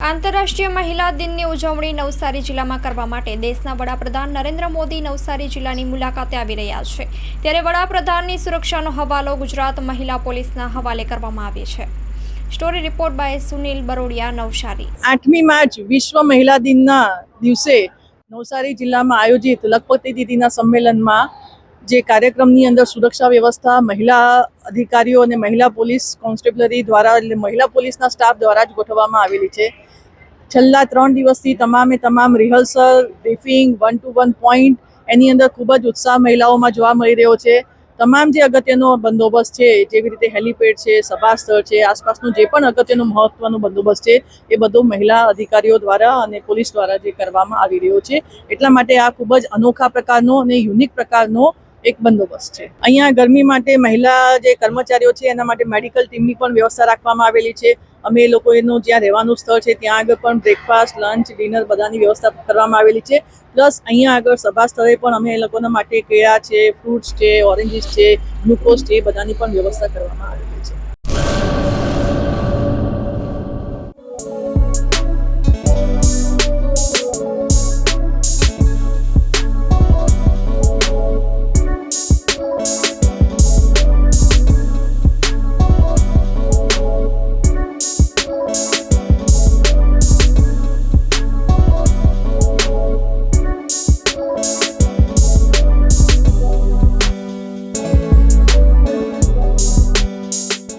આંતરરાષ્ટ્રીય મહિલા દિનની ઉજવણી નવસારી જિલ્લામાં કરવા માટે દેશના વડાપ્રધાન નરેન્દ્ર મોદી નવસારી જિલ્લાની મુલાકાતે આવી રહ્યા છે। ત્યારે વડાપ્રધાનની સુરક્ષાનો હવાલો ગુજરાત મહિલા પોલીસના હવાલે કરવામાં આવ્યો છે। Story report by Sunil Barodia, Navsari. 8મી માર્ચ વિશ્વ મહિલા દિનના દિવસે નવસારી જિલ્લામાં આયોજિત લખપતિ દીદીના સંમેલનમાં જે કાર્યક્રમની અંદર સુરક્ષા વ્યવસ્થા મહિલા અધિકારીઓ અને મહિલા પોલીસ કોન્સ્ટેબલરી દ્વારા એટલે મહિલા પોલીસના સ્ટાફ દ્વારા જ ગોઠવવામાં આવેલી છે। છેલ્લા 3 દિવસથી તમામ રિહર્સલ બ્રીફિંગ 1-to-1 પોઈન્ટ એની અંદર ખૂબ જ ઉત્સાહ મહિલાઓમાં જોવા મળી રહ્યો છે। તમામ જે અગત્યનો બંદોબસ્ત છે, જેવી રીતે હેલિપેડ છે, સભા સ્થળ છે, આસપાસનું જે પણ અગત્યનો મહત્વનો બંદોબસ્ત છે એ બધું મહિલા અધિકારીઓ દ્વારા અને પોલીસ દ્વારા જે કરવામાં આવી રહ્યો છે। એટલા માટે આ ખૂબ જ અનોખા પ્રકારનો અને યુનિક પ્રકારનો એક બંદોબસ્ત છે। અહીંયા ગરમી માટે મહિલા જે કર્મચારીઓ છે એના માટે મેડિકલ ટીમની પણ વ્યવસ્થા રાખવામાં આવેલી છે। અમે એ લોકો એનું જ્યાં રહેવાનું સ્થળ છે ત્યાં આગળ પણ બ્રેકફાસ્ટ, લંચ, ડિનર બધાની વ્યવસ્થા કરવામાં આવેલી છે। પ્લસ અહીંયા આગળ સભા સ્થળે પણ અમે એ લોકોના માટે કેળા છે, ફ્રૂટ્સ છે, ઓરેન્જીસ છે, ગ્લુકોઝ છે, એ બધાની પણ વ્યવસ્થા કરવામાં આવેલી છે।